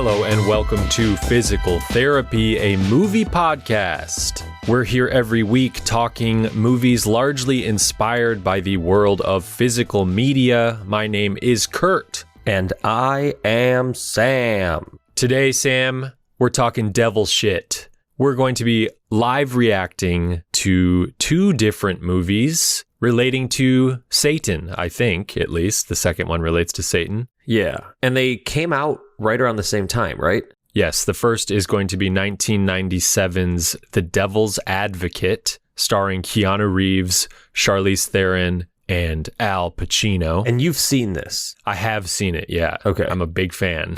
Hello and welcome to Physical Therapy, a movie podcast. We're here every week talking movies largely inspired by the world of physical media. My name is Kurt. And I am Sam. Today, Sam, we're talking devil shit. We're going to be live reacting to two different movies relating to Satan, I think, at least. The second one relates to Satan. Yeah, and they came out right around the same time, right? Yes, the first is going to be 1997's The Devil's Advocate, starring Keanu Reeves, Charlize Theron, and Al Pacino. And you've seen this. I have seen it, yeah. Okay. I'm a big fan.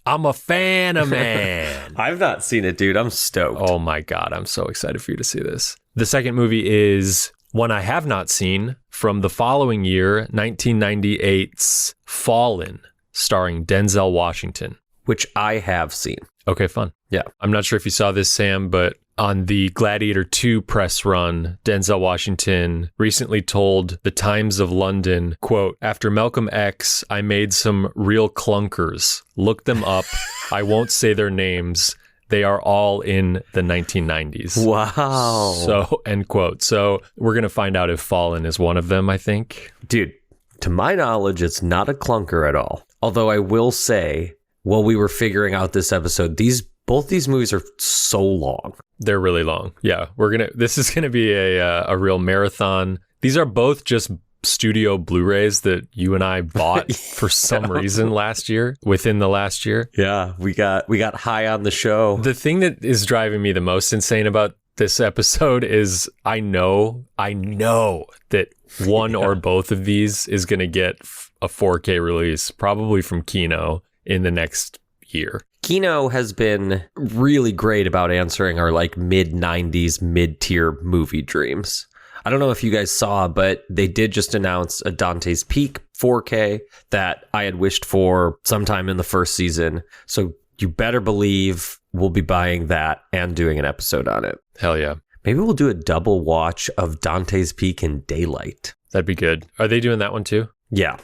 I'm a fan of man. I've not seen it, dude. I'm stoked. Oh my God, I'm so excited for you to see this. The second movie is one I have not seen from the following year, 1998's Fallen, starring Denzel Washington. Which I have seen. Okay, fun. Yeah. I'm not sure if you saw this, Sam, but on the Gladiator 2 press run, Denzel Washington recently told the Times of London, quote, "After Malcolm X, I made some real clunkers. Look them up. I won't say their names. They are all in the 1990s. Wow. So, end quote. So we're going to find out if Fallen is one of them, I think. Dude, to my knowledge, it's not a clunker at all. Although I will say, while we were figuring out this episode, both these movies are so long. They're really long. Yeah, this is gonna be a real marathon. These are both just studio Blu-rays that you and I bought for some reason within the last year. Yeah, we got high on the show. The thing that is driving me the most insane about this episode is I know that one or both of these is gonna get a 4K release, probably from Kino in the next year. Kino has been really great about answering our mid-90s mid-tier movie dreams. I don't know if you guys saw, but they did just announce a Dante's Peak 4K that I had wished for sometime in the first season. So you better believe we'll be buying that and doing an episode on it. Hell yeah. Maybe we'll do a double watch of Dante's Peak in daylight. That'd be good. Are they doing that one too? Yeah.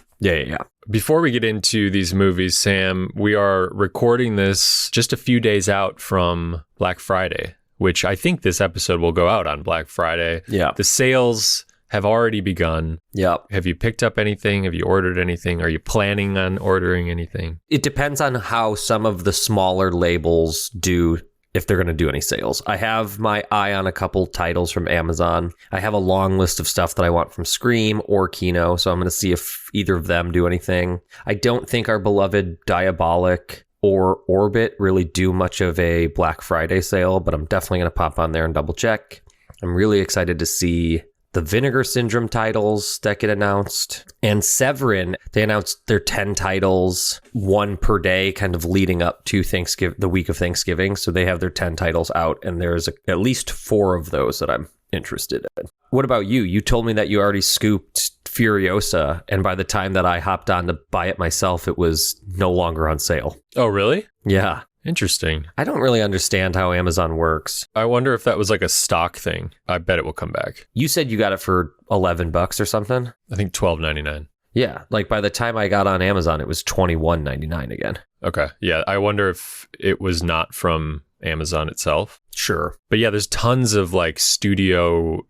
Before we get into these movies, Sam, we are recording this just a few days out from Black Friday, which I think this episode will go out on Black Friday. Yeah. The sales have already begun. Yep. Have you picked up anything? Have you ordered anything? Are you planning on ordering anything? It depends on how some of the smaller labels do, if they're going to do any sales. I have my eye on a couple titles from Amazon. I have a long list of stuff that I want from Scream or Kino, so I'm going to see if either of them do anything. I don't think our beloved Diabolic or Orbit really do much of a Black Friday sale, but I'm definitely going to pop on there and double check. I'm really excited to see the Vinegar Syndrome titles that get announced. And Severin, they announced their 10 titles, one per day, kind of leading up to the week of Thanksgiving. So they have their 10 titles out, and there's at least 4 of those that I'm interested in. What about you? You told me that you already scooped Furiosa, and by the time that I hopped on to buy it myself, it was no longer on sale. Oh, really? Yeah. Interesting. I don't really understand how Amazon works. I wonder if that was like a stock thing. I bet it will come back. You said you got it for $11 or something? I think $12.99. Yeah, by the time I got on Amazon, it was $21.99 again. Okay. Yeah, I wonder if it was not from Amazon itself. Sure. But yeah, there's tons of studio,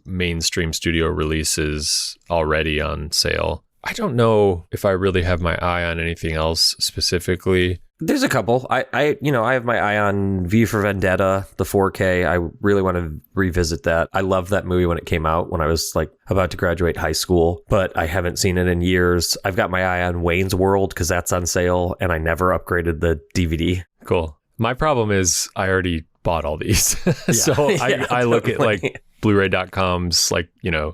mainstream studio releases already on sale. I don't know if I really have my eye on anything else specifically. There's a couple. I have my eye on V for Vendetta, the 4K. I really want to revisit that. I loved that movie when it came out, when I was about to graduate high school, but I haven't seen it in years. I've got my eye on Wayne's World because that's on sale, and I never upgraded the DVD. Cool. My problem is I already bought all these. So I look at Blu-ray.com's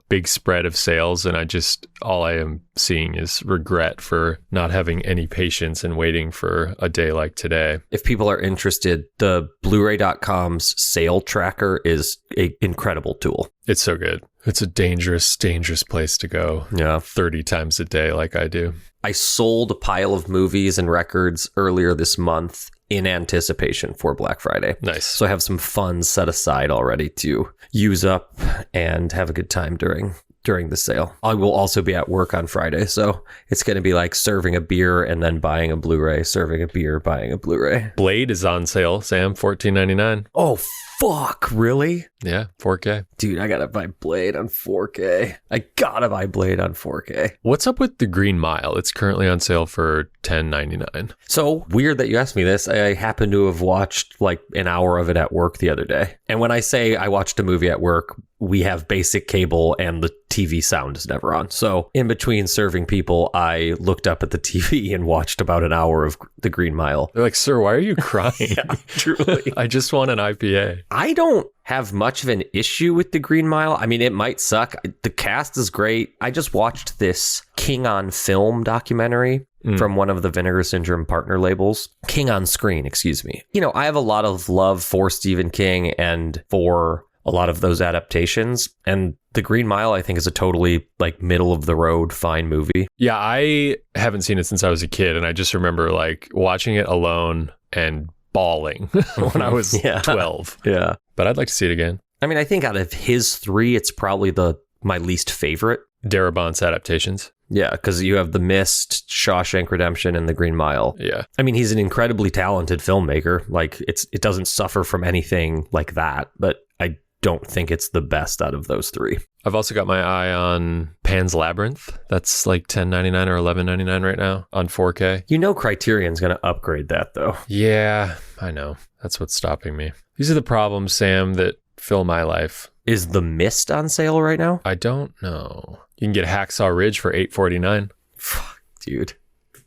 big spread of sales, and all I am seeing is regret for not having any patience and waiting for a day like today. If people are interested, the Blu-ray.com's sale tracker is an incredible tool. It's so good. It's a dangerous, dangerous place to go. Yeah. 30 times a day like I do. I sold a pile of movies and records earlier this month in anticipation for Black Friday. Nice. So I have some funds set aside already to use up and have a good time during during the sale. I will also be at work on Friday, so it's going to be like serving a beer and then buying a Blu-ray, serving a beer, buying a Blu-ray. Blade is on sale, Sam, $14.99. Oh, fuck, really? Yeah, 4K. Dude, I gotta buy Blade on 4K. I gotta buy Blade on 4K. What's up with The Green Mile? It's currently on sale for $10.99. So weird that you asked me this. I happen to have watched like an hour of it at work the other day. And when I say I watched a movie at work, we have basic cable and the TV sound is never on. So in between serving people, I looked up at the TV and watched about an hour of The Green Mile. They're like, sir, why are you crying? Yeah, truly. I just want an IPA. I don't have much of an issue with The Green Mile. I mean, it might suck. The cast is great. I just watched this King on Film documentary from one of the Vinegar Syndrome partner labels. King on Screen, excuse me. You know, I have a lot of love for Stephen King and for a lot of those adaptations. And The Green Mile, I think, is a totally like middle of the road fine movie. Yeah, I haven't seen it since I was a kid. And I just remember like watching it alone and bawling when I was 12. Yeah. But I'd like to see it again. I mean, I think out of his three, it's probably my least favorite. Darabont's adaptations. Yeah, because you have The Mist, Shawshank Redemption, and The Green Mile. Yeah. I mean, he's an incredibly talented filmmaker. Like, it doesn't suffer from anything like that, but I don't think it's the best out of those three. I've also got my eye on Pan's Labyrinth. That's like $10.99 or $11.99 right now on 4K. You know Criterion's going to upgrade that, though. Yeah, I know. That's what's stopping me. These are the problems, Sam, that fill my life. Is The Mist on sale right now? I don't know. You can get Hacksaw Ridge for $8.49. Fuck, dude.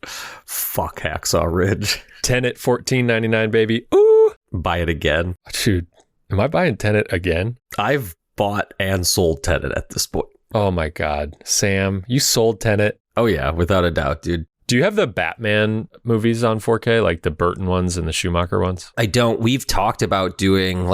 Fuck Hacksaw Ridge. Tenet $14.99, baby. Ooh! Buy it again. Dude, am I buying Tenet again? I've bought and sold Tenet at this point. Oh my God. Sam, you sold Tenet. Oh yeah, without a doubt, dude. Do you have the Batman movies on 4K, like the Burton ones and the Schumacher ones? I don't. We've talked about doing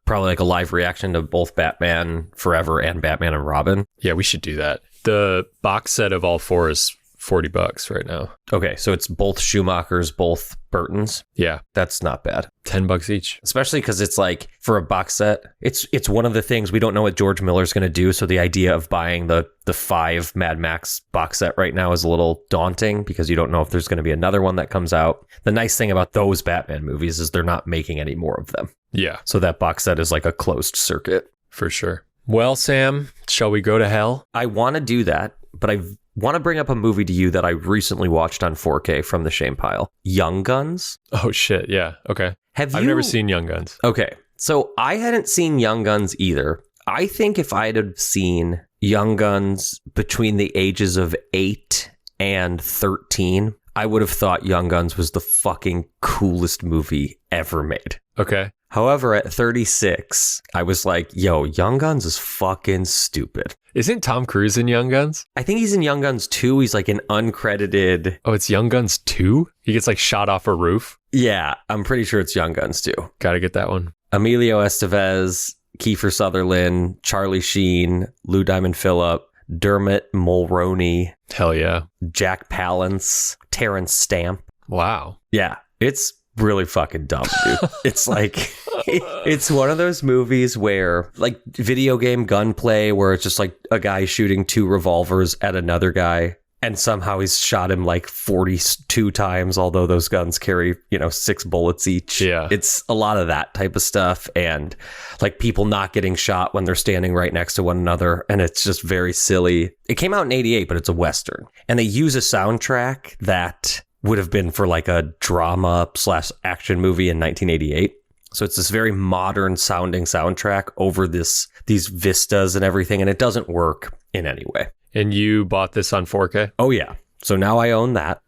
probably a live reaction to both Batman Forever and Batman and Robin. Yeah, we should do that. The box set of all four is $40 right now. Okay, so it's both Schumachers, both Burtons. Yeah, That's not bad. $10 each. Especially because it's like, for a box set, it's one of the things we don't know what George Miller's going to do. So the idea of buying the 5 Mad Max box set right now is a little daunting because you don't know if there's going to be another one that comes out. The nice thing about those Batman movies is they're not making any more of them. Yeah, So that box set is like a closed circuit. for sure. Well, Sam, shall we go to hell? I want to do that, but I want to bring up a movie to you that I recently watched on 4K from the shame pile. Young Guns. Oh, shit. Yeah. Okay. I've never seen Young Guns. Okay. So I hadn't seen Young Guns either. I think if I'd have seen Young Guns between the ages of 8 and 13, I would have thought Young Guns was the fucking coolest movie ever made. Okay. However, at 36, I was like, yo, Young Guns is fucking stupid. Isn't Tom Cruise in Young Guns? I think he's in Young Guns 2. He's like an uncredited. Oh, it's Young Guns 2? He gets like shot off a roof? Yeah, I'm pretty sure it's Young Guns 2. Gotta get that one. Emilio Estevez, Kiefer Sutherland, Charlie Sheen, Lou Diamond Phillip, Dermot Mulroney, Hell yeah. Jack Palance, Terrence Stamp. Wow. Yeah, it's really fucking dumb, dude. It's like, it's one of those movies where, like, video game gunplay, where it's just like a guy shooting 2 revolvers at another guy, and somehow he's shot him like 42 times, although those guns carry, 6 bullets each. Yeah. It's a lot of that type of stuff, and like people not getting shot when they're standing right next to one another, and it's just very silly. It came out in 88, but it's a Western, and they use a soundtrack that would have been for like a drama/action movie in 1988. So it's this very modern sounding soundtrack over these vistas and everything, and it doesn't work in any way. And you bought this on 4K? Oh yeah. So now I own that,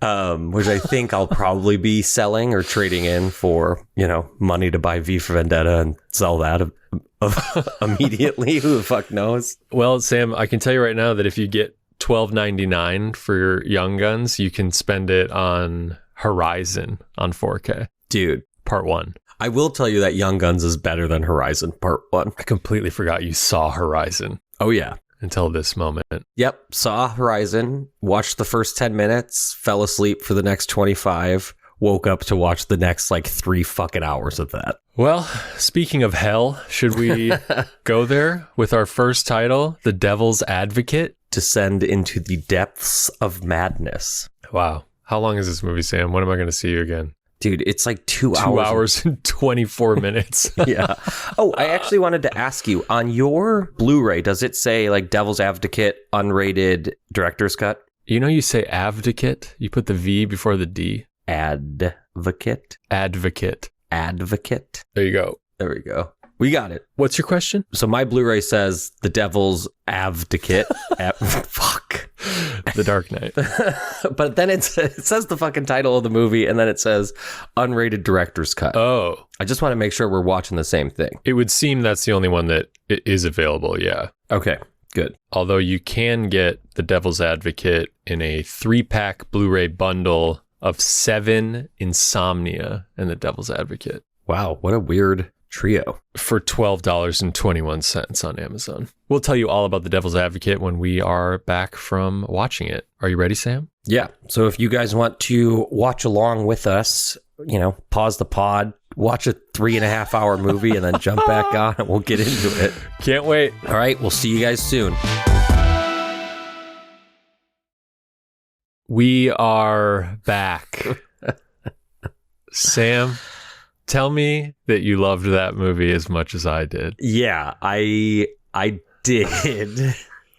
which I think I'll probably be selling or trading in for, money to buy V for Vendetta and sell that immediately. Who the fuck knows? Well, Sam, I can tell you right now that if you get $12.99 for your Young Guns, you can spend it on Horizon on 4K. Dude. Part 1. I will tell you that Young Guns is better than Horizon Part 1. I completely forgot you saw Horizon. Oh, yeah. Until this moment. Yep. Saw Horizon, watched the first 10 minutes, fell asleep for the next 25, woke up to watch the next like 3 fucking hours of that. Well, speaking of hell, should we go there with our first title, The Devil's Advocate? Descend into the depths of madness. Wow. How long is this movie, Sam? When am I going to see you again? Dude, it's like 2 hours. 2 hours and 24 minutes. Yeah. Oh, I actually wanted to ask you, on your Blu-ray, does it say like Devil's Advocate, unrated director's cut? You know, you say advocate, you put the V before the D. Advocate. Advocate. Advocate. There you go. There we go. We got it. What's your question? So my Blu-ray says The Devil's Advocate. Fuck. The Dark Knight. But then it says the fucking title of the movie, and then it says unrated director's cut. Oh. I just want to make sure we're watching the same thing. It would seem that's the only one that is available, yeah. Okay, good. Although you can get The Devil's Advocate in a 3-pack Blu-ray bundle of 7 Insomnia and The Devil's Advocate. Wow, what a weird trio. For $12.21 on Amazon. We'll tell you all about The Devil's Advocate when we are back from watching it. Are you ready, Sam? Yeah. So if you guys want to watch along with us, pause the pod, watch a 3.5 hour movie, and then jump back on and we'll get into it. Can't wait. All right. We'll see you guys soon. We are back. Sam, tell me that you loved that movie as much as I did. Yeah, I did.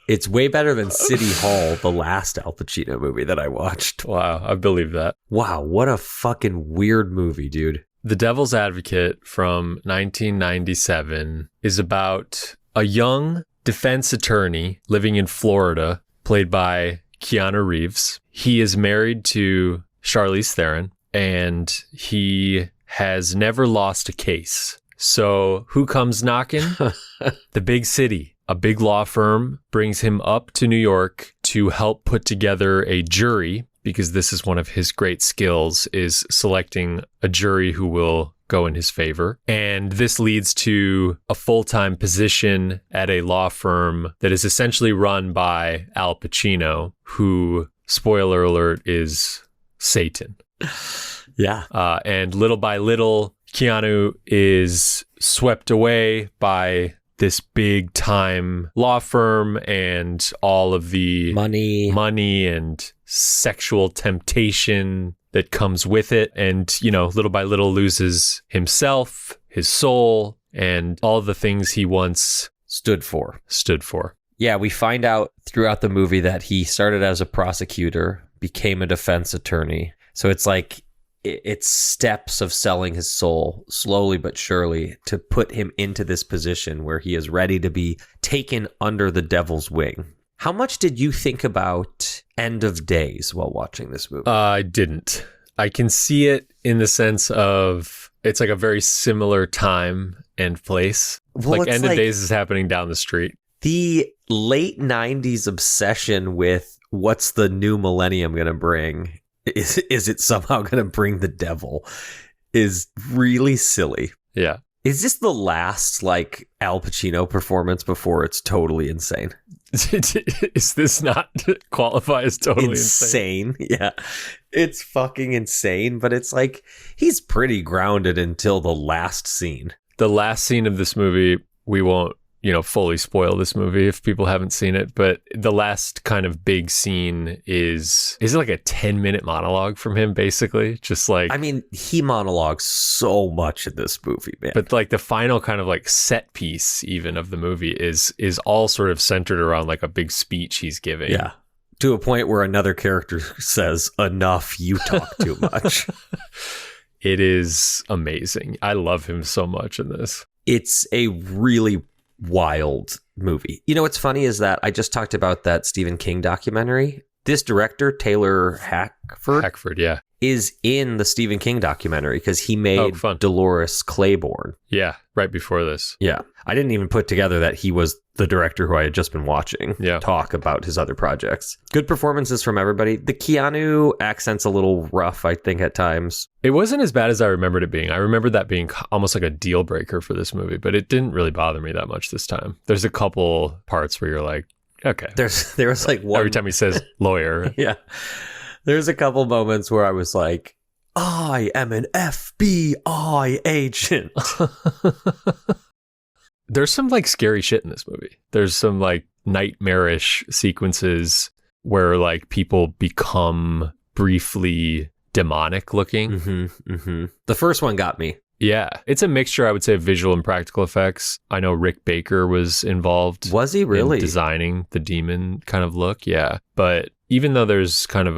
It's way better than City Hall, the last Al Pacino movie that I watched. Wow, I believe that. Wow, what a fucking weird movie, dude. The Devil's Advocate from 1997 is about a young defense attorney living in Florida, played by Keanu Reeves. He is married to Charlize Theron, and he has never lost a case. So who comes knocking? The big city. A big law firm brings him up to New York to help put together a jury, because this is one of his great skills, is selecting a jury who will go in his favor. And this leads to a full-time position at a law firm that is essentially run by Al Pacino, who, spoiler alert, is Satan. Yeah. And little by little, Keanu is swept away by this big time law firm and all of the money and sexual temptation that comes with it. And, little by little loses himself, his soul, and all the things he once stood for. Yeah, we find out throughout the movie that he started as a prosecutor, became a defense attorney. So it's like, it's steps of selling his soul slowly but surely to put him into this position where he is ready to be taken under the devil's wing. How much did you think about End of Days while watching this movie? I didn't. I can see it in the sense of it's like a very similar time and place. Well, like End of Days is happening down the street. The late 90s obsession with what's the new millennium going to bring? Is it somehow going to bring the devil? Is really silly. Yeah. Is this the last Al Pacino performance before it's totally insane? Is this not qualify as totally insane? Yeah. It's fucking insane, but it's like he's pretty grounded until the last scene. The last scene of this movie, we won't fully spoil this movie if people haven't seen it, but the last kind of big scene is it like a 10-minute monologue from him, basically? Just like, I mean, he monologues so much in this movie, man. But like the final kind of like set piece even of the movie is all sort of centered around like a big speech he's giving. Yeah. To a point where another character says, "Enough, you talk too much." It is amazing. I love him so much in this. It's a really wild movie. What's funny is that I just talked about that Stephen King documentary. This director, Taylor Hackford, yeah, is in the Stephen King documentary because he made Dolores Claiborne. Yeah, right before this. Yeah. I didn't even put together that he was the director who I had just been watching talk about his other projects. Good performances from everybody. The Keanu accent's a little rough, I think, at times. It wasn't as bad as I remembered it being. I remembered that being almost like a deal breaker for this movie, but it didn't really bother me that much this time. There's a couple parts where you're like, okay. There was like one... Every time he says lawyer. Yeah. There's a couple moments where I was like, I am an FBI agent. There's some like scary shit in this movie. There's some like nightmarish sequences where like people become briefly demonic looking. The first one got me. Yeah, it's a mixture, I would say, of visual and practical effects. I know Rick Baker was involved. Was he really? In designing the demon kind of look, yeah. But even though there's kind of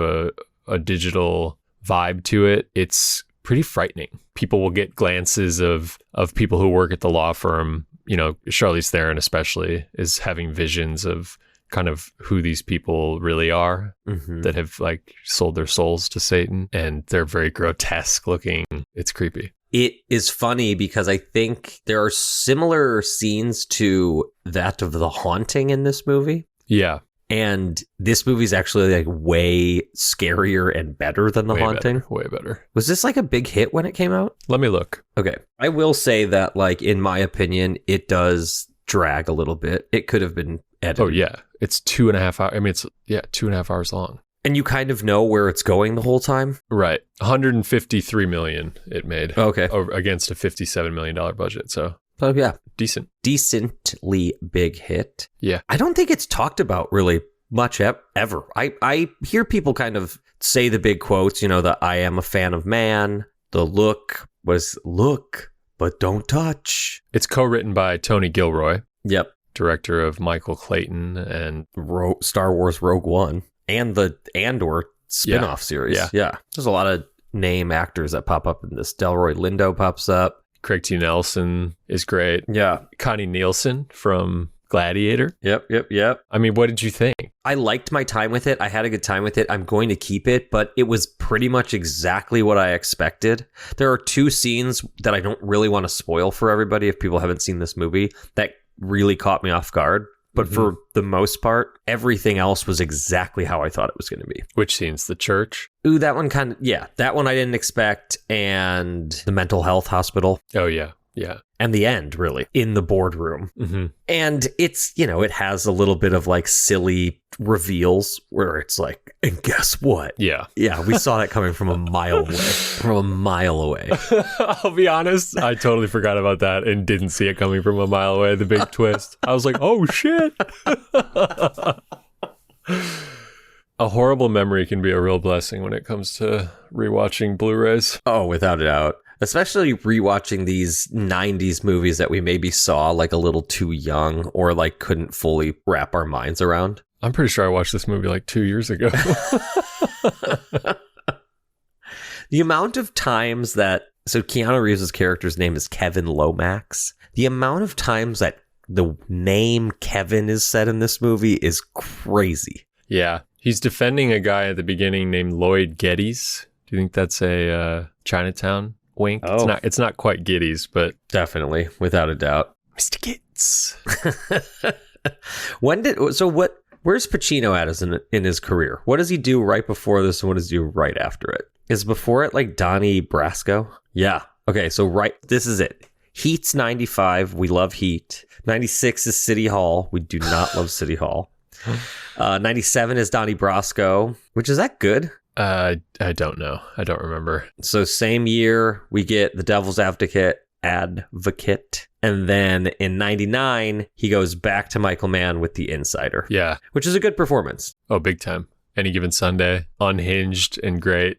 a digital vibe to it, it's pretty frightening. People will get glances of people who work at the law firm. You know, Charlize Theron especially is having visions of kind of who these people really are that have like sold their souls to Satan, and they're very grotesque looking. It's creepy. It is funny because I think there are similar scenes to that of The Haunting in this movie. Yeah. And this movie's actually like way scarier and better than The Haunting. Way better. Was this like a big hit when it came out? Let me look. Okay. I will say that, like, in my opinion, it does drag a little bit. It could have been edited. Oh, yeah. It's 2.5 hours. I mean, it's 2.5 hours long. And you kind of know where it's going the whole time? Right. 153 million it made. Okay. Against a $57 million budget. So, oh, yeah. Decent. Decently big hit. Yeah. I don't think it's talked about really much ever. I hear people kind of say the big quotes, you know, the I am a fan of man, the look but don't touch. It's co-written by Tony Gilroy. Yep. Director of Michael Clayton and Star Wars Rogue One and the Andor spin-off series. Yeah. There's a lot of name actors that pop up in this. Delroy Lindo pops up. Craig T. Nelson is great. Yeah. Connie Nielsen from Gladiator. Yep. I mean, what did you think? I liked my time with it. I had a good time with it. I'm going to keep it, but it was pretty much exactly what I expected. There are two scenes that I don't really want to spoil for everybody if people haven't seen this movie that really caught me off guard. But for the most part, everything else was exactly how I thought it was going to be. Which scenes? The church? Ooh, that one kind of, yeah. That one I didn't expect. And the mental health hospital. Oh, yeah. Yeah. And the end, really, in the boardroom. And it's, you know, it has a little bit of like silly reveals where it's like, and guess what? Yeah. Yeah, we saw that coming from a mile away. I'll be honest, I totally forgot about that and didn't see it coming from a mile away, the big twist. I was like, oh, shit. A horrible memory can be a real blessing when it comes to rewatching Blu-rays. Oh, without a doubt. Especially rewatching these 90s movies that we maybe saw like a little too young or like couldn't fully wrap our minds around. I'm pretty sure I watched this movie like 2 years ago. The amount of times that, so Keanu Reeves' character's name is Kevin Lomax. The amount of times that the name Kevin is said in this movie is crazy. Yeah. He's defending a guy at the beginning named Lloyd Geddes. Do you think that's a Chinatown wink? Oh. It's not quite Geddes, but Definitely, without a doubt. Mr. Geddes. Where's Pacino at in his career? What does he do right before this and what does he do right after it? Is before it like Donnie Brasco? Yeah. Okay, so this is it. Heat's 95. We love Heat. 96 is City Hall. We do not love City Hall. 97 is Donnie Brasco, which is that good? I don't know. I don't remember. So same year, we get The Devil's Advocate. And then in 99, he goes back to Michael Mann with The Insider. Yeah. Which is a good performance. Oh, big time. Any Given Sunday, Unhinged and great.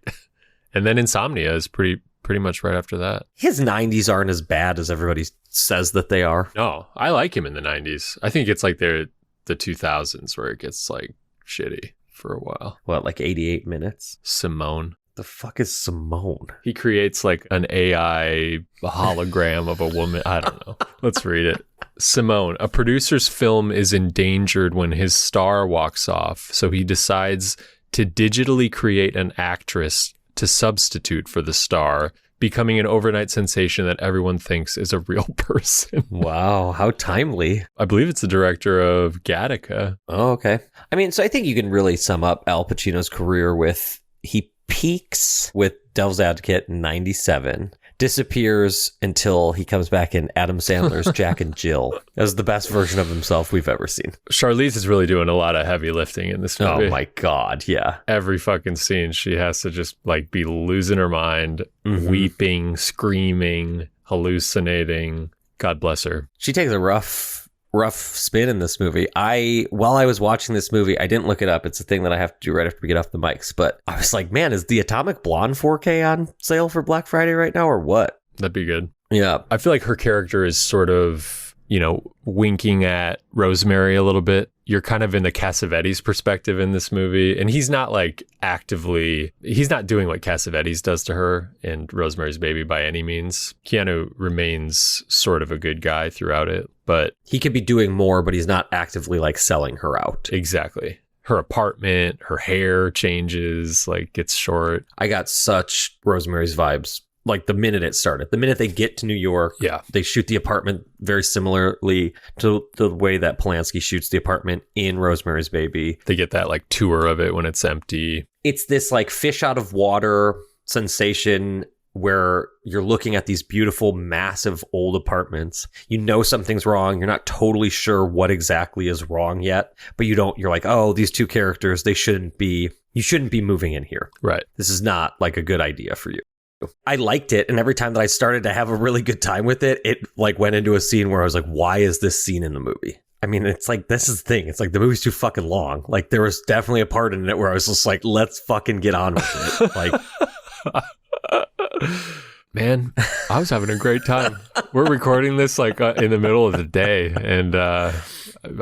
And then Insomnia is pretty much right after that. His 90s aren't as bad as everybody says that they are. No, I like him in the 90s. I think it's like the 2000s where it gets like shitty for a while. What, like 88 minutes? Simone. The fuck is Simone? He creates like an AI hologram of a woman. I don't know. Let's read it. Simone, a producer's film is endangered when his star walks off, so he decides to digitally create an actress to substitute for the star, becoming an overnight sensation that everyone thinks is a real person. Wow, how timely. I believe it's the director of Gattaca. Oh, okay. I mean, so I think you can really sum up Al Pacino's career with he peaks with Devil's Advocate in 97. disappears until he comes back in Adam Sandler's Jack and Jill. That was the best version of himself we've ever seen. Charlize is really doing a lot of heavy lifting in this movie. Oh my God, yeah. Every fucking scene, she has to just like be losing her mind, weeping, screaming, hallucinating. God bless her. She takes a rough spin in this movie. While I was watching this movie, I didn't look it up. It's a thing that I have to do right after we get off the mics. But I was like, man, is the Atomic Blonde 4K on sale for Black Friday right now or what? That'd be good. Yeah. I feel like her character is sort of, winking at Rosemary a little bit. You're kind of in the Cassavetes perspective in this movie. And he's not like he's not doing what Cassavetes does to her in Rosemary's Baby by any means. Keanu remains sort of a good guy throughout it, but he could be doing more, but he's not actively like selling her out. Exactly. Her apartment, her hair changes, like gets short. I got such Rosemary's vibes. Like the minute it started, the minute they get to New York, they shoot the apartment very similarly to the way that Polanski shoots the apartment in Rosemary's Baby. They get that like tour of it when it's empty. It's this like fish out of water sensation where you're looking at these beautiful, massive old apartments. You know something's wrong. You're not totally sure what exactly is wrong yet, but you're like, oh, these two characters, you shouldn't be moving in here. Right. This is not like a good idea for you. I liked it, and every time that I started to have a really good time with it, it like went into a scene where I was like, why is this scene in the movie? I mean, it's like, this is the thing. It's like the movie's too fucking long. Like there was definitely a part in it where I was just like, let's fucking get on with it. Like, man, I was having a great time. We're recording this like in the middle of the day, and I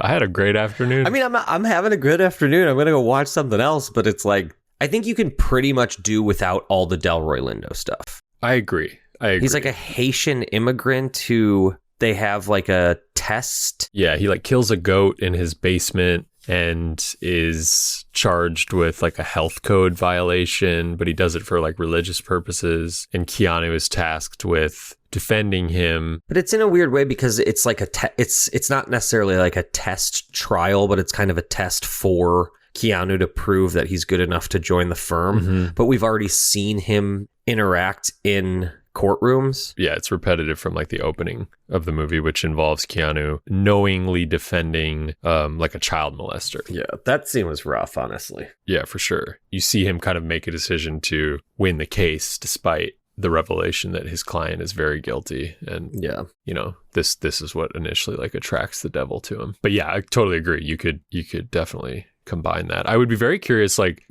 had a great afternoon. I mean, I'm having a good afternoon. I'm going to go watch something else, but it's like, I think you can pretty much do without all the Delroy Lindo stuff. I agree. He's like a Haitian immigrant who they have like a test. Yeah, he like kills a goat in his basement and is charged with like a health code violation, but he does it for like religious purposes. And Keanu is tasked with defending him. But it's in a weird way because it's like it's not necessarily like a test trial, but it's kind of a test for Keanu to prove that he's good enough to join the firm. But we've already seen him interact in courtrooms. Yeah, it's repetitive from like the opening of the movie, which involves Keanu knowingly defending like a child molester. Yeah, that scene was rough, honestly. Yeah, for sure. You see him kind of make a decision to win the case despite the revelation that his client is very guilty. And this is what initially like attracts the devil to him. But yeah, I totally agree. You could definitely combine that. I would be very curious, like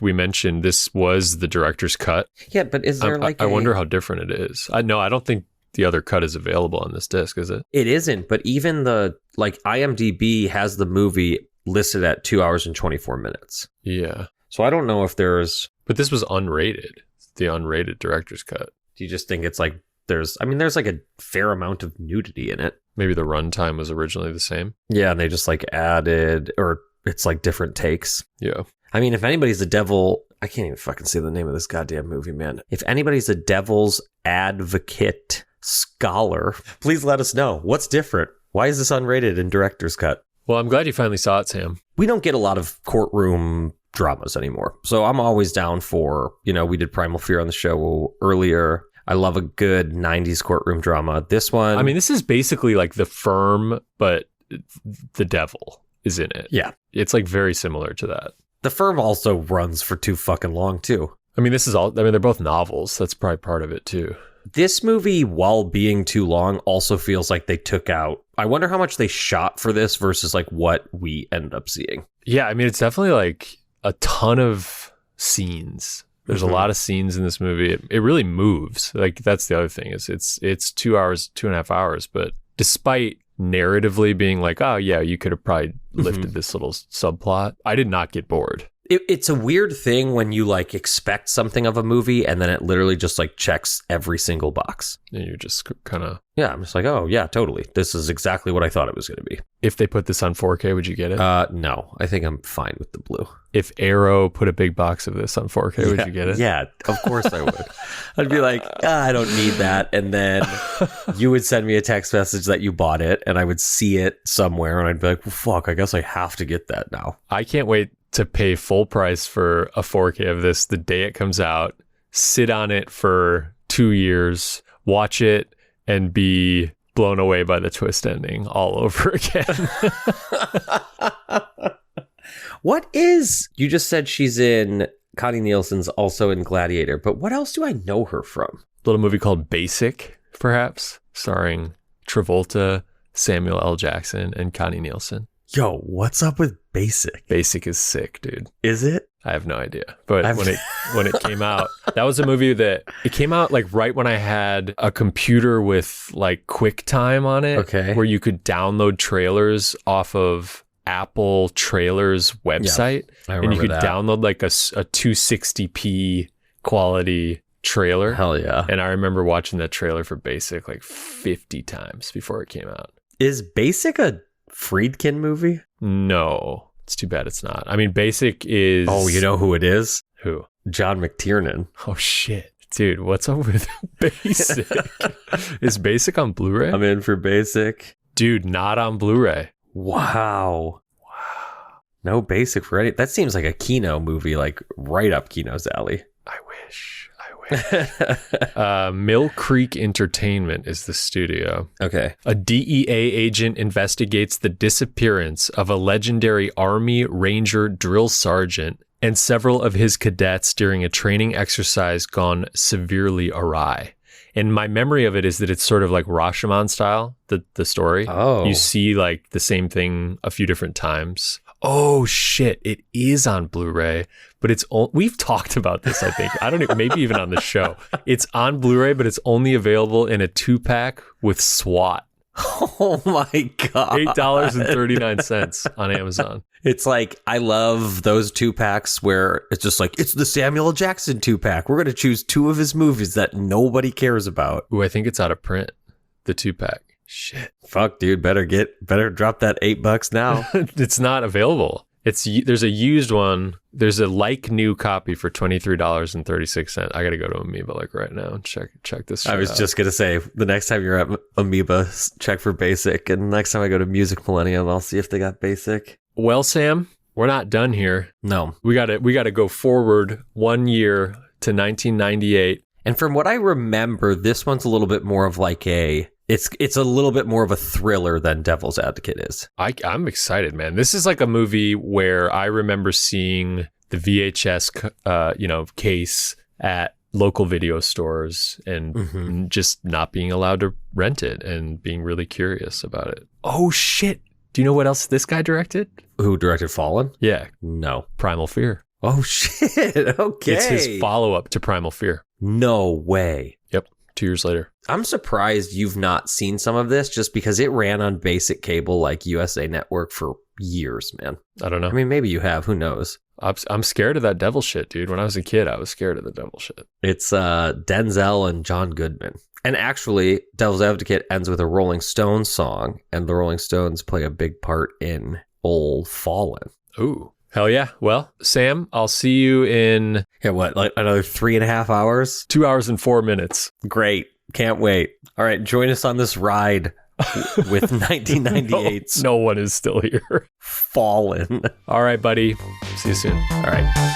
we mentioned, this was the director's cut. Yeah, but is there I wonder how different it is. I don't think the other cut is available on this disc, is it? It isn't, but even the like IMDb has the movie listed at 2 hours and 24 minutes. Yeah. So I don't know if there's... But this was unrated. The unrated director's cut. Do you just think it's like there's like a fair amount of nudity in it? Maybe the runtime was originally the same. Yeah, and they just like added, or it's like different takes. Yeah. I mean, if anybody's a devil, I can't even fucking say the name of this goddamn movie, man. If anybody's a devil's advocate scholar, please let us know. What's different? Why is this unrated in director's cut? Well, I'm glad you finally saw it, Sam. We don't get a lot of courtroom dramas anymore. So I'm always down for, we did Primal Fear on the show earlier. I love a good 90s courtroom drama. This one... I mean, this is basically like The Firm, but the devil is in it. Yeah. It's like very similar to that. The Firm also runs for too fucking long, too. I mean, they're both novels. That's probably part of it, too. This movie, while being too long, also feels like they took out... I wonder how much they shot for this versus like what we ended up seeing. Yeah, I mean, it's definitely like a ton of scenes. There's a lot of scenes in this movie. It really moves. Like that's the other thing is it's 2 hours, 2.5 hours. But despite narratively being like, oh yeah, you could have probably lifted this little subplot, I did not get bored. It's a weird thing when you like expect something of a movie and then it literally just like checks every single box. And you're just kind of... Yeah, I'm just like, oh yeah, totally. This is exactly what I thought it was going to be. If they put this on 4K, would you get it? No, I think I'm fine with the blue. If Arrow put a big box of this on 4K, would you get it? Yeah, of course I would. I'd be like, I don't need that. And then you would send me a text message that you bought it and I would see it somewhere and I'd be like, well, fuck, I guess I have to get that now. I can't wait to pay full price for a 4K of this the day it comes out, sit on it for 2 years, watch it, and be blown away by the twist ending all over again. You just said she's in, Connie Nielsen's also in Gladiator, but what else do I know her from? Little movie called Basic, perhaps, starring Travolta, Samuel L. Jackson, and Connie Nielsen. Yo, what's up with Basic? Basic is sick, dude. Is it? I have no idea. But when it came out, that was a movie that it came out like right when I had a computer with like QuickTime on it. Okay. Where you could download trailers off of Apple Trailers website. Yeah, I remember and you could that. download like a 260p quality trailer. Hell yeah. And I remember watching that trailer for Basic like 50 times before it came out. Is Basic a Friedkin movie? No. It's too bad it's not. I mean, Basic is... Oh, you know who it is? Who? John McTiernan. Oh, shit. Dude, what's up with Basic? Is Basic on Blu-ray? I'm in for Basic. Dude, not on Blu-ray. Wow. No Basic for any... That seems like a Kino movie, like right up Kino's alley. I wish. Mill Creek Entertainment is the studio. Okay. A DEA agent investigates the disappearance of a legendary Army Ranger drill sergeant and several of his cadets during a training exercise gone severely awry. And my memory of it is that it's sort of like Rashomon style, the story. Oh. You see like the same thing a few different times. Oh shit, it is on Blu-ray, but we've talked about this, I think. I don't know, maybe even on the show. It's on Blu-ray, but it's only available in a 2-pack with SWAT. Oh my God. $8.39 on Amazon. It's like, I love those 2-packs where it's just like, it's the Samuel L. Jackson 2-pack. We're going to choose 2 of his movies that nobody cares about. Ooh, I think it's out of print, the 2-pack. Shit. Fuck, dude. Better drop that $8 now. It's not available. There's a used one. There's a like new copy for $23.36. I got to go to Amoeba like right now and check this shit I was out. just going to say, the next time you're at Amoeba, check for Basic. And next time I go to Music Millennium, I'll see if they got Basic. Well, Sam, we're not done here. No. We got to go forward 1 year to 1998. And from what I remember, this one's a little bit more of like it's a little bit more of a thriller than Devil's Advocate is. I'm excited, man. This is like a movie where I remember seeing the VHS, case at local video stores and just not being allowed to rent it and being really curious about it. Oh, shit. Do you know what else this guy directed? Who directed Fallen? Yeah. No. Primal Fear. Oh, shit. Okay. It's his follow-up to Primal Fear. No way. Yep. 2 years later. I'm surprised you've not seen some of this just because it ran on basic cable like USA Network for years, man. I don't know. I mean, maybe you have. Who knows? I'm scared of that devil shit, dude. When I was a kid, I was scared of the devil shit. It's Denzel and John Goodman. And actually, Devil's Advocate ends with a Rolling Stones song, and the Rolling Stones play a big part in Old Fallen. Ooh. Hell yeah. Well, Sam, I'll see you in... Yeah, what, like another 3.5 hours? 2 hours and 4 minutes. Great. Can't wait. All right, join us on this ride with 1998's No one is still here. Fallen. All right, buddy. See you soon. All right.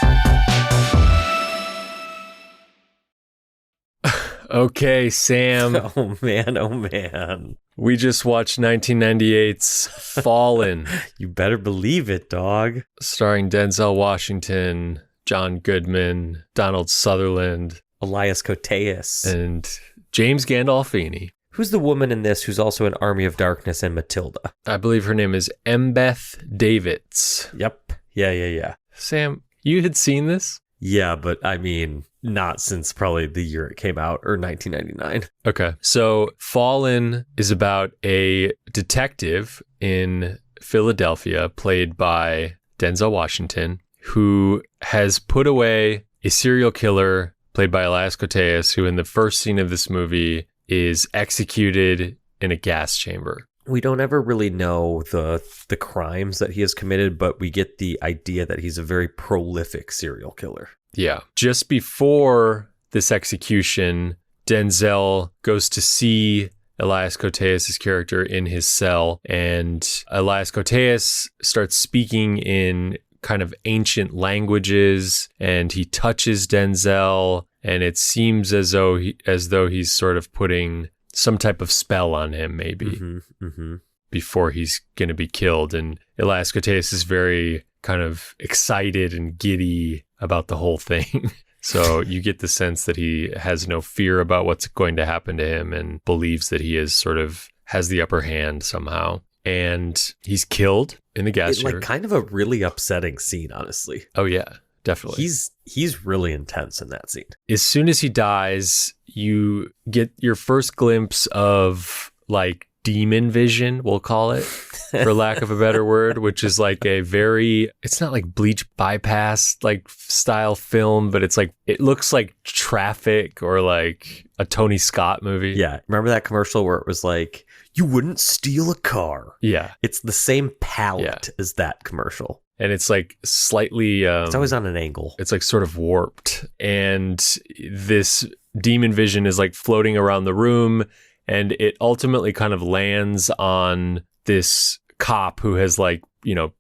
Okay, Sam. Oh, man. We just watched 1998's Fallen. You better believe it, dog. Starring Denzel Washington, John Goodman, Donald Sutherland, Elias Koteas. and James Gandolfini. Who's the woman in this who's also in Army of Darkness and Matilda? I believe her name is Embeth Davidtz. Yep. Yeah. Sam, you had seen this? Yeah, but I mean, not since probably the year it came out, or 1999. Okay. So Fallen is about a detective in Philadelphia, played by Denzel Washington, who has put away a serial killer, played by Elias Koteas, who in the first scene of this movie is executed in a gas chamber. We don't ever really know the crimes that he has committed, but we get the idea that he's a very prolific serial killer. Yeah. Just before this execution, Denzel goes to see Elias Koteas' character in his cell, and Elias Koteas starts speaking in kind of ancient languages, and he touches Denzel, and it seems as though he's sort of putting some type of spell on him, maybe before he's going to be killed. And Elias Koteas is very kind of excited and giddy about the whole thing. So you get the sense that he has no fear about what's going to happen to him and believes that he is sort of has the upper hand somehow. And he's killed in the gas chamber. Like kind of a really upsetting scene, honestly. Oh yeah, definitely. He's really intense in that scene. As soon as he dies, you get your first glimpse of like demon vision, we'll call it, for lack of a better word, which is like it's not like Bleach Bypass like style film, but it's like, it looks like Traffic or like a Tony Scott movie. Yeah. Remember that commercial where it was like, you wouldn't steal a car? Yeah. It's the same palette as that commercial. And it's like slightly... it's always on an angle. It's like sort of warped. And this demon vision is like floating around the room, and it ultimately kind of lands on this cop who has like,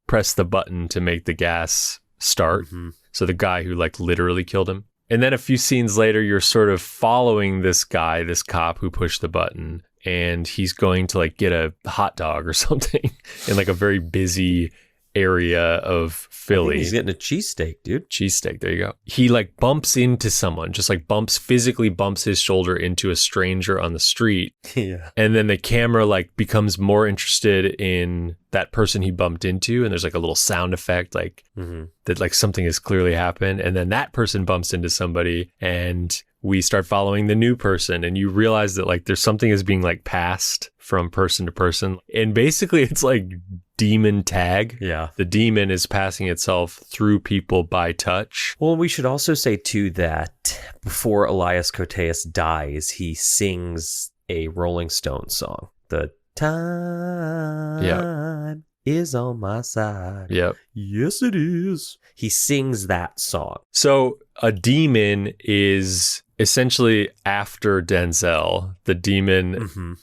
pressed the button to make the gas start. So the guy who like literally killed him. And then a few scenes later, you're sort of following this cop who pushed the button, and he's going to like get a hot dog or something in like a very busy area of Philly. He's getting a cheesesteak, dude. Cheesesteak, there you go. He like bumps into someone, just like physically bumps his shoulder into a stranger on the street. Yeah. And then the camera like becomes more interested in that person he bumped into, and there's like a little sound effect like that, like something has clearly happened. And then that person bumps into somebody, and we start following the new person, and you realize that like there's something is being like passed from person to person. And basically it's like demon tag. Yeah. The demon is passing itself through people by touch. Well, we should also say too that before Elias Koteas dies, he sings a Rolling Stones song. The time is on my side. Yep. Yes, it is. He sings that song. So a demon is essentially after Denzel, the demon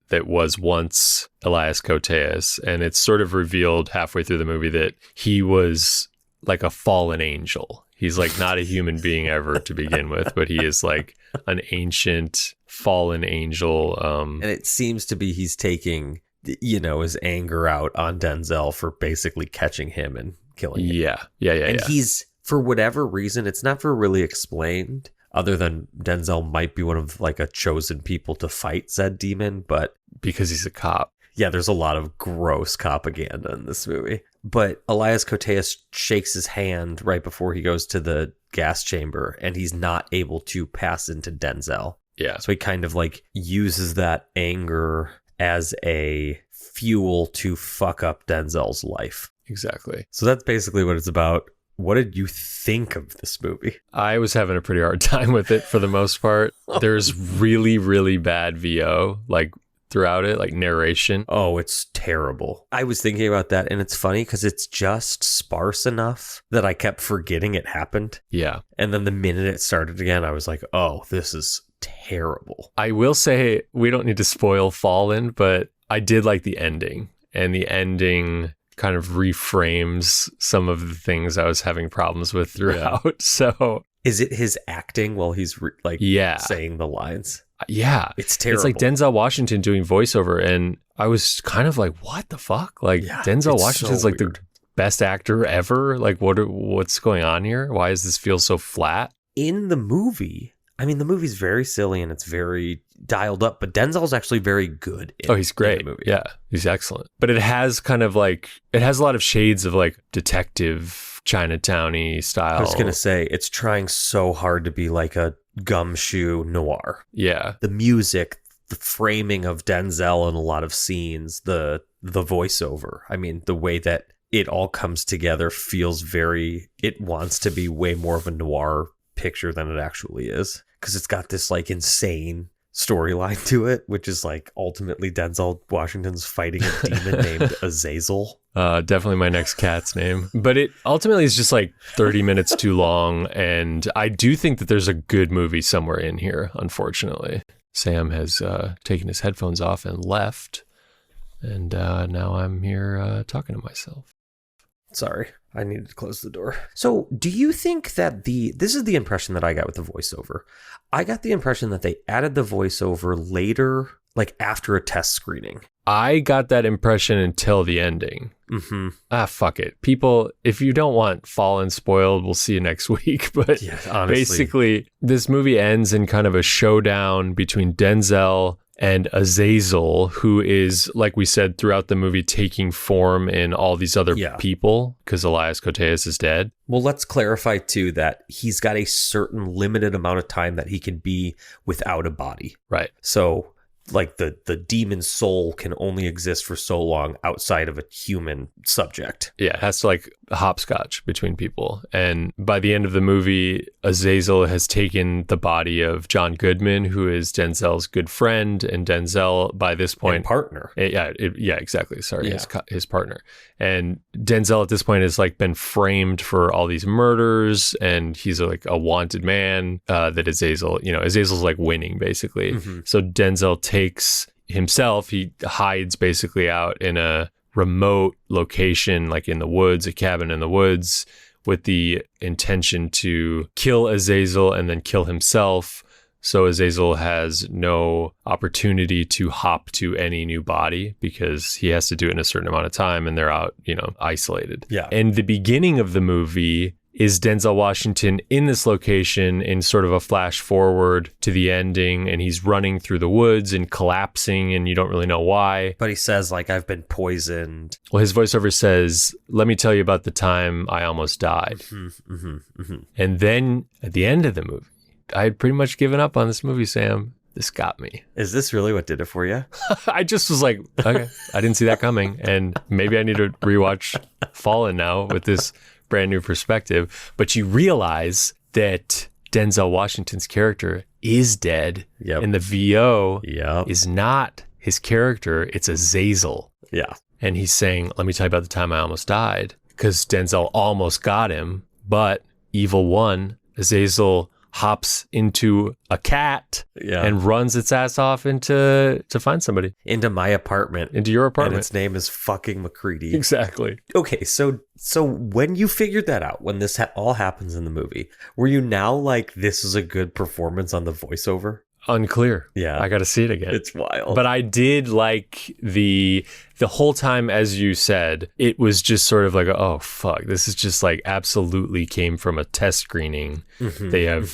that was once Elias Koteas. And it's sort of revealed halfway through the movie that he was like a fallen angel. He's like not a human being ever to begin with, but he is like an ancient fallen angel. And it seems to be he's taking, his anger out on Denzel for basically catching him and killing him. Yeah. He's, for whatever reason, it's never really explained, other than Denzel might be one of like a chosen people to fight said demon, but because he's a cop. Yeah, there's a lot of gross propaganda in this movie. But Elias Koteas shakes his hand right before he goes to the gas chamber, and he's not able to pass into Denzel. Yeah. So he kind of like uses that anger as a fuel to fuck up Denzel's life. Exactly. So that's basically what it's about. What did you think of this movie? I was having a pretty hard time with it for the most part. There's really, really bad VO, like throughout it, like narration. Oh, it's terrible. I was thinking about that, and it's funny because it's just sparse enough that I kept forgetting it happened. Yeah. And then the minute it started again, I was like, oh, this is terrible. I will say, we don't need to spoil Fallen, but I did like the ending, and the ending kind of reframes some of the things I was having problems with throughout. Yeah. So is it his acting while he's saying the lines? Yeah. It's terrible. It's like Denzel Washington doing voiceover, and I was kind of like, what the fuck? Like Denzel Washington's so like the best actor ever. Like what's going on here? Why does this feel so flat? In the movie, I mean, the movie's very silly and it's very dialed up, but Denzel's actually very good. He's great. In the movie. Yeah, he's excellent. But it has kind of like, it has a lot of shades of like detective Chinatown-y style. I was going to say, it's trying so hard to be like a gumshoe noir. Yeah. The music, the framing of Denzel in a lot of scenes, the voiceover. I mean, the way that it all comes together feels it wants to be way more of a noir picture than it actually is, because it's got this like insane storyline to it, which is like ultimately Denzel Washington's fighting a demon named Azazel. Definitely my next cat's name. But it ultimately is just like 30 minutes too long, and I do think that there's a good movie somewhere in here, unfortunately. Sam has taken his headphones off and left, and now I'm here talking to myself. Sorry. I needed to close the door. So do you think that this is the impression that I got with the voiceover. I got the impression that they added the voiceover later, like after a test screening. I got that impression until the ending. Fuck it. People, if you don't want Fallen spoiled, we'll see you next week. But yeah, honestly, basically, this movie ends in kind of a showdown between Denzel and Azazel, who is, like we said, throughout the movie, taking form in all these other people because Elias Koteas is dead. Well, let's clarify, too, that he's got a certain limited amount of time that he can be without a body. Right. So, like, the demon soul can only exist for so long outside of a human subject. Yeah, it has to, like, hopscotch between people. And by the end of the movie, Azazel has taken the body of John Goodman, who is Denzel's good friend, and Denzel, by this point... And partner. Yeah, exactly. Sorry, his partner. And Denzel at this point has, like, been framed for all these murders, and he's, like, a wanted man that Azazel... Azazel's, like, winning, basically. So Denzel takes himself, he hides basically out in a remote location, like in the woods, a cabin in the woods, with the intention to kill Azazel and then kill himself. So Azazel has no opportunity to hop to any new body because he has to do it in a certain amount of time and they're out, isolated. Yeah. And the beginning of the movie is Denzel Washington in this location in sort of a flash forward to the ending, and he's running through the woods and collapsing, and you don't really know why. But he says, like, I've been poisoned. Well, his voiceover says, let me tell you about the time I almost died. And then at the end of the movie, I had pretty much given up on this movie, Sam. This got me. Is this really what did it for you? I just was like, okay, I didn't see that coming. And maybe I need to rewatch Fallen now with this brand new perspective. But you realize that Denzel Washington's character is dead. Yep. And the VO is not his character. It's Azazel. Yeah. And he's saying, let me tell you about the time I almost died. Because Denzel almost got him. But evil won. Azazel hops into a cat and runs its ass off to find somebody. Into my apartment. Into your apartment. And its name is fucking McCready. Exactly. Okay, so when you figured that out, when this all happens in the movie, were you now like, this is a good performance on the voiceover? Unclear. Yeah. I got to see it again. It's wild. But I did like the whole time, as you said, it was just sort of like, oh, fuck, this is just like absolutely came from a test screening. They have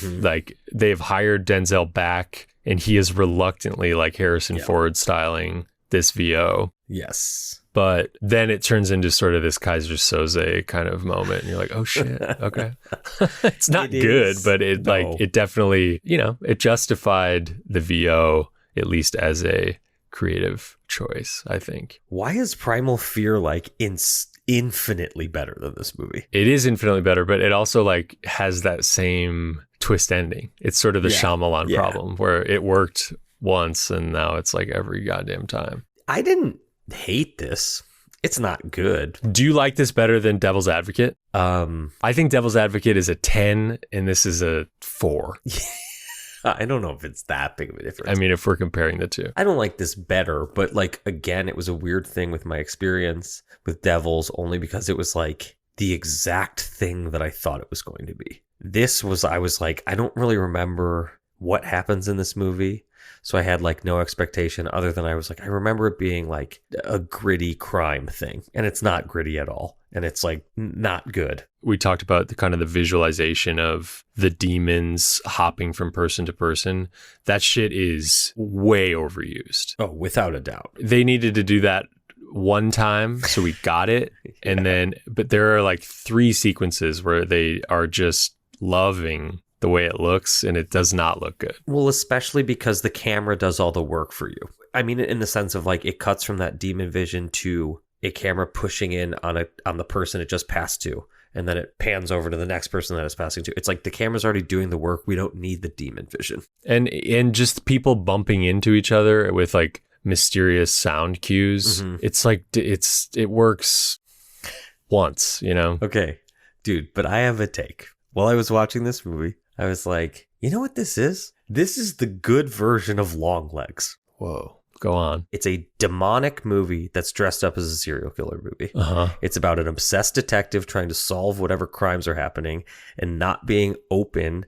hired Denzel back and he is reluctantly like Harrison Ford styling this VO. Yes. But then it turns into sort of this Kaiser Soze kind of moment. And you're like, oh, shit. Okay. It's not good, but it definitely, it justified the VO, at least as a creative choice, I think. Why is Primal Fear like infinitely better than this movie? It is infinitely better, but it also like has that same twist ending. It's sort of the Shyamalan problem where it worked once and now it's like every goddamn time. I didn't hate this. It's not good. Do you like this better than Devil's Advocate? I think Devil's Advocate is a 10 and this is a 4. I don't know if it's that big of a difference. I mean, if we're comparing the two. I don't like this better, but like, again, it was a weird thing with my experience with Devils only because it was like the exact thing that I thought it was going to be. I was like, I don't really remember what happens in this movie. So I had like no expectation other than I was like, I remember it being like a gritty crime thing. And it's not gritty at all. And it's like not good. We talked about the kind of the visualization of the demons hopping from person to person. That shit is way overused. Oh, without a doubt. They needed to do that one time. So we got it. And but there are like 3 sequences where they are just loving the way it looks, and it does not look good. Well, especially because the camera does all the work for you. I mean, in the sense of like it cuts from that demon vision to a camera pushing in on the person it just passed to, and then it pans over to the next person that it's passing to. It's like the camera's already doing the work. We don't need the demon vision. And just people bumping into each other with like mysterious sound cues. It's like it works once, Okay, dude, but I have a take. While I was watching this movie, I was like, you know what this is? This is the good version of Long Legs. Whoa. Go on. It's a demonic movie that's dressed up as a serial killer movie. Uh-huh. It's about an obsessed detective trying to solve whatever crimes are happening and not being open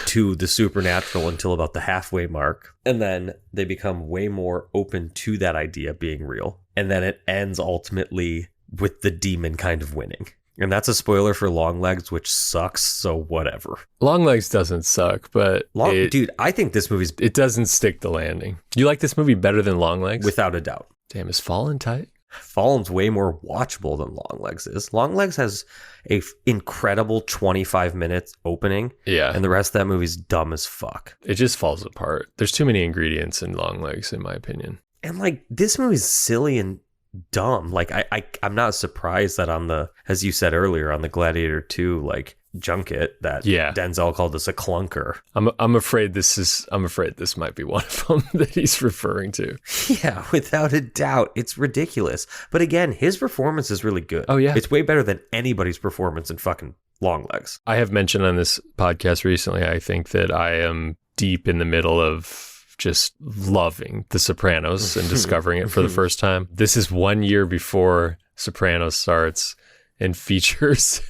to the supernatural until about the halfway mark. And then they become way more open to that idea being real. And then it ends ultimately with the demon kind of winning. And that's a spoiler for Longlegs, which sucks, so whatever. Longlegs doesn't suck, but Dude, I think this movie's... It doesn't stick the landing. You like this movie better than Longlegs? Without a doubt. Damn, is Fallen tight? Fallen's way more watchable than Longlegs is. Longlegs has a incredible 25 minutes opening. Yeah. And the rest of that movie's dumb as fuck. It just falls apart. There's too many ingredients in Longlegs, in my opinion. And like, this movie's silly and dumb. Like, I'm not surprised that on the, as you said earlier, on the Gladiator 2, like, junket, that Denzel called this a clunker. I'm afraid this might be one of them that he's referring to. Yeah, without a doubt. It's ridiculous. But again, his performance is really good. Oh, yeah. It's way better than anybody's performance in fucking Longlegs. I have mentioned on this podcast recently, I think that I am deep in the middle of just loving The Sopranos and discovering it for the first time. This is 1 year before Sopranos starts and features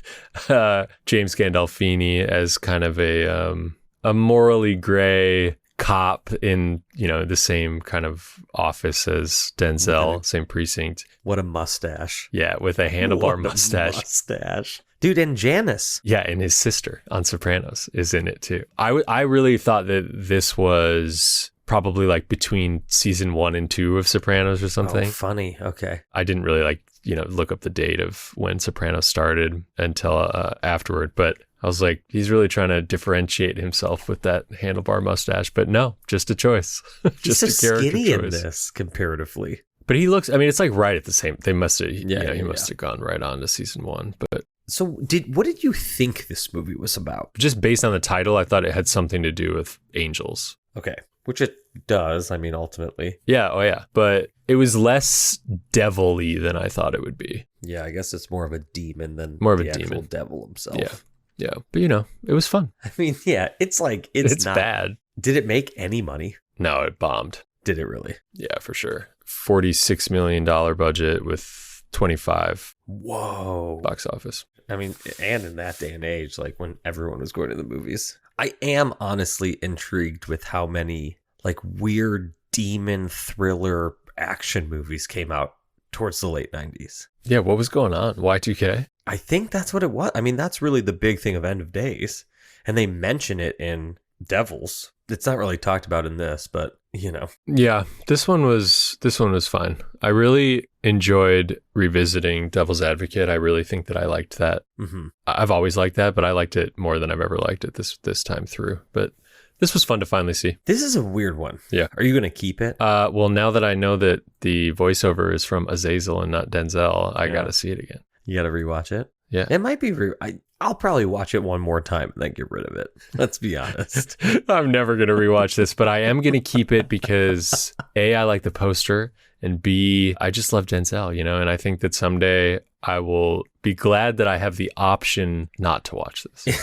James Gandolfini as kind of a morally gray cop in, the same kind of office as Denzel, same precinct. What a mustache. Yeah, with a handlebar mustache. Dude, and Janice. Yeah, and his sister on Sopranos is in it too. I really thought that this was probably like between season 1 and 2 of Sopranos or something. Oh, funny. Okay. I didn't really look up the date of when Sopranos started until afterward, but I was like, he's really trying to differentiate himself with that handlebar mustache, but no, just a choice. Just he's so a character skinny choice. In this comparatively. But he looks, it's like right at the same, they must have, he must have gone right on to season 1, but. So what did you think this movie was about? Just based on the title, I thought it had something to do with angels. Okay. Which it does, ultimately. Yeah, oh yeah. But it was less devil-y than I thought it would be. Yeah, I guess it's more of a demon than the actual devil himself. Yeah. But it was fun. It's like, it's not bad. Did it make any money? No, it bombed. Did it really? Yeah, for sure. $46 million budget with 25. Whoa. Box office. And in that day and age, like when everyone was going to the movies. I am honestly intrigued with how many like weird demon thriller action movies came out towards the late 90s. Yeah, what was going on? Y2K? I think that's what it was. That's really the big thing of End of Days. And they mention it in Devils. It's not really talked about in this, but Yeah, this one was fine. I really enjoyed revisiting Devil's Advocate. I really think that I liked that. Mm-hmm. I've always liked that, but I liked it more than I've ever liked it this time through. But this was fun to finally see. This is a weird one. Yeah. Are you going to keep it? Well, now that I know that the voiceover is from Azazel and not Denzel, I got to see it again. You got to rewatch it? Yeah. It might be... I'll probably watch it one more time and then get rid of it. Let's be honest. I'm never going to rewatch this, but I am going to keep it because A, I like the poster, and B, I just love Denzel, and I think that someday I will be glad that I have the option not to watch this.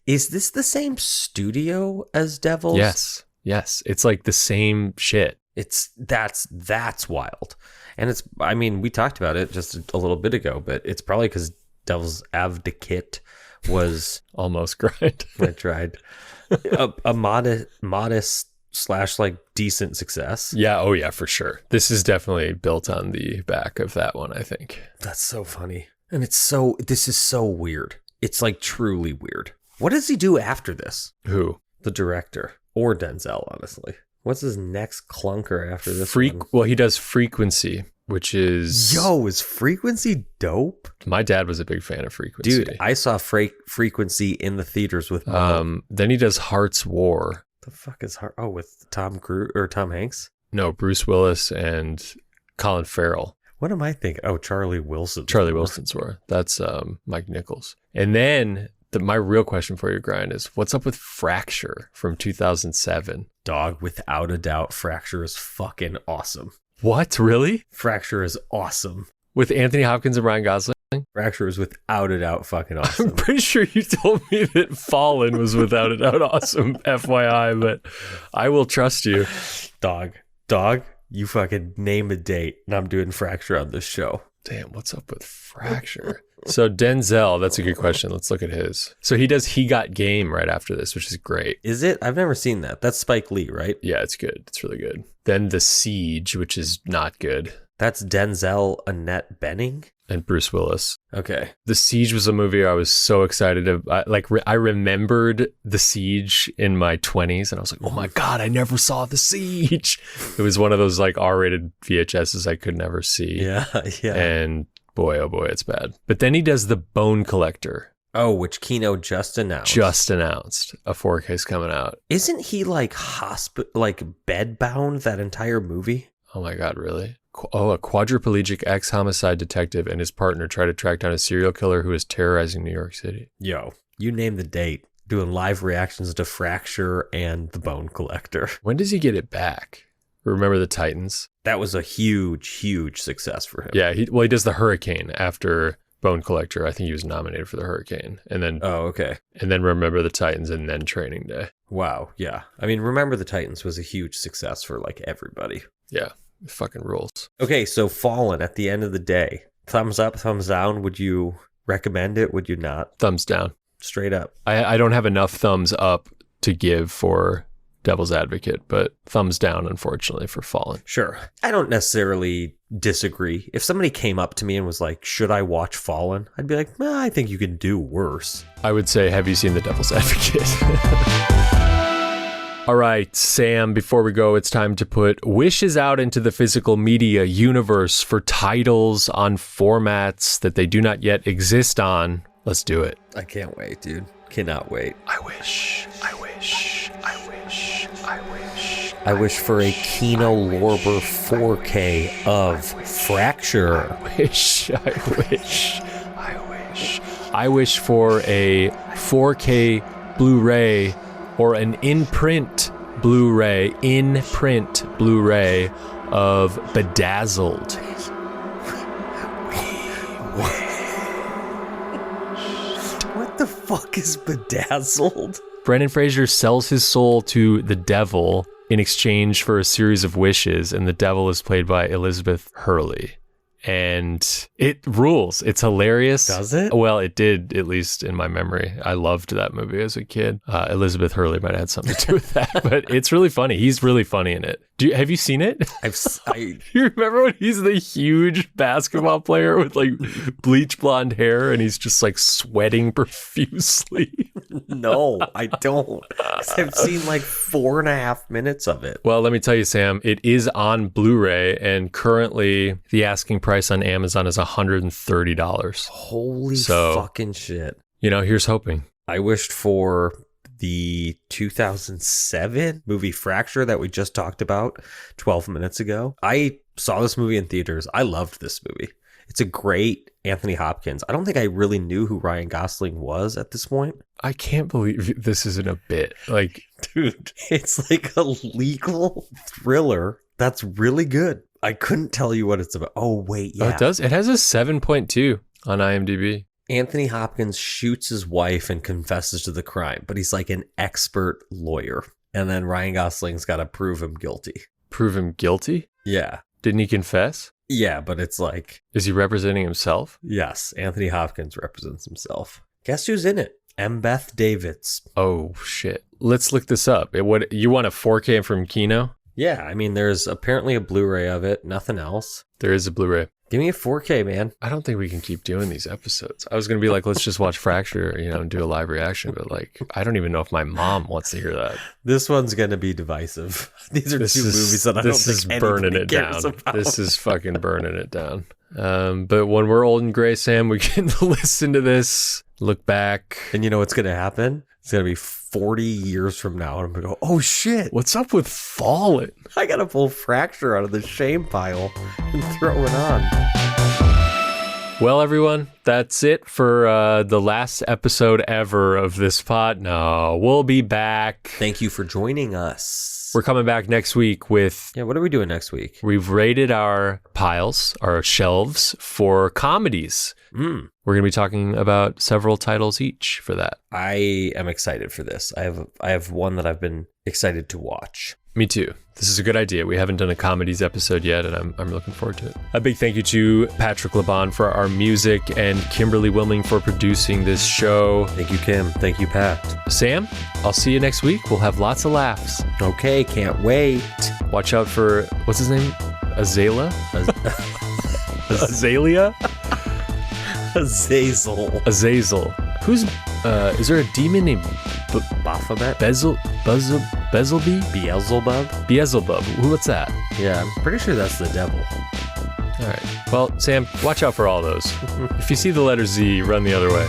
Is this the same studio as Devils? Yes. It's like the same shit. That's wild. And it's, we talked about it just a little bit ago, but it's probably because Devil's Advocate was almost grind. I tried a modest / like decent success. Yeah. Oh yeah, for sure. This is definitely built on the back of that one, I think. That's so funny. And this is so weird. It's like truly weird. What does he do after this? Who? The director or Denzel, honestly. What's his next clunker after this? Well, he does Frequency, which is... Yo, is Frequency dope? My dad was a big fan of Frequency. Dude, I saw Frequency in the theaters with Mom. Then he does Heart's War. The fuck is Heart? Oh, with Tom Cruise or Tom Hanks? No, Bruce Willis and Colin Farrell. What am I thinking? Oh, Charlie Wilson's War. That's Mike Nichols. And then my real question for you, Grind, is what's up with Fracture from 2007? Dog, without a doubt, Fracture is fucking awesome. What? Really? Fracture is awesome. With Anthony Hopkins and Ryan Gosling? Fracture is without a doubt fucking awesome. I'm pretty sure you told me that Fallen was without a doubt awesome, FYI, but I will trust you. Dog. You fucking name a date, and I'm doing Fracture on this show. Damn, what's up with Fracture? So Denzel, that's a good question. Let's look at his. So he does He Got Game right after this, which is great. Is it? I've never seen that. That's Spike Lee, right? Yeah, it's good. It's really good. Then The Siege, which is not good. That's Denzel, Annette Bening? And Bruce Willis. Okay. The Siege was a movie I was so excited to, I remembered The Siege in my 20s and I was like, oh my God, I never saw The Siege. It was one of those like R-rated VHSs I could never see. Yeah. And boy, oh boy, it's bad. But then he does The Bone Collector. Oh, which Kino just announced. Just announced. A 4K's coming out. Isn't he like bedbound that entire movie? Oh my God, really? A quadriplegic ex-homicide detective and his partner try to track down a serial killer who is terrorizing New York City. Yo, you name the date. Doing live reactions to Fracture and The Bone Collector. When does he get it back? Remember the Titans? That was a huge success for him. Yeah, he does The Hurricane after Bone Collector. I think he was nominated for The Hurricane. And then okay. And then Remember the Titans and then Training Day. Wow, yeah. I mean, Remember the Titans was a huge success for like everybody. Yeah. It fucking rules. Okay, so Fallen at the end of the day. Thumbs up, thumbs down. Would you recommend it? Would you not? Thumbs down. Straight up. I don't have enough thumbs up to give for Devil's Advocate, but thumbs down, unfortunately, for Fallen. Sure. I don't necessarily disagree. If somebody came up to me and was like, should I watch Fallen? I'd be like, I think you can do worse. I would say, have you seen The Devil's Advocate? All right, Sam, before we go, it's time to put wishes out into the physical media universe for titles on formats that they do not yet exist on. Let's do it. I can't wait, dude. Cannot wait. I wish I wish for a Kino Lorber 4K of Fracture. I wish for a 4K Blu-ray or an in-print Blu-ray of Bedazzled. What the fuck is Bedazzled? Brendan Fraser sells his soul to the devil in exchange for a series of wishes, and the devil is played by Elizabeth Hurley. And it rules. It's hilarious. Does it? Well, it did, at least in my memory. I loved that movie as a kid. Elizabeth Hurley might have had something to do with that, but it's really funny. He's really funny in it. Have you seen it? You remember when he's the huge basketball player with like bleach blonde hair and he's just like sweating profusely? No, I don't. I've seen like 4.5 minutes of it. Well, let me tell you, Sam, it is on Blu-ray and currently the asking price on Amazon is $130. Holy fucking shit. You know, here's hoping. I wished for the 2007 movie Fracture that we just talked about 12 minutes ago. I saw this movie in theaters. I loved this movie. It's a great Anthony Hopkins. I don't think I really knew who Ryan Gosling was at this point. I can't believe this isn't a bit. Like, dude, it's like a legal thriller that's really good. I couldn't tell you what it's about. Oh, wait, yeah. Oh, it does? It has a 7.2 on IMDb. Anthony Hopkins shoots his wife and confesses to the crime, but he's like an expert lawyer. And then Ryan Gosling's got to prove him guilty. Prove him guilty? Yeah. Didn't he confess? Yeah, but it's like... Is he representing himself? Yes, Anthony Hopkins represents himself. Guess who's in it? Beth Davids. Oh, shit. Let's look this up. You want a 4K from Kino? Yeah, I mean, there's apparently a Blu-ray of it. Nothing else. There is a Blu-ray. Give me a 4K, man. I don't think we can keep doing these episodes. I was going to be like, let's just watch Fracture, and do a live reaction. But like, I don't even know if my mom wants to hear that. This one's going to be divisive. These are two movies that I don't think anybody cares about. This is fucking burning it down. But when we're old and gray, Sam, we can listen to this, look back. And you know what's going to happen? It's going to be 40 years from now, and I'm going to go, oh shit. What's up with Fallen? I got to pull Fracture out of the shame pile and throw it on. Well, everyone, that's it for the last episode ever of this pod. No, we'll be back. Thank you for joining us. We're coming back next week with... Yeah, what are we doing next week? We've rated our piles, our shelves for comedies. We're going to be talking about several titles each for that. I am excited for this. I have one that I've been excited to watch. Me too. This is a good idea. We haven't done a comedies episode yet, and I'm looking forward to it. A big thank you to Patrick Laban for our music and Kimberly Wilming for producing this show. Thank you, Kim. Thank you, Pat. Sam, I'll see you next week. We'll have lots of laughs. Okay, can't wait. Watch out for, what's his name? Azalea? Azalea? Azazel. Azazel. Who's, is there a demon named Baphomet? Bezelby? Beelzebub? Beelzebub. What's that? Yeah, I'm pretty sure that's the devil. All right. Well, Sam, watch out for all those. If you see the letter Z, run the other way.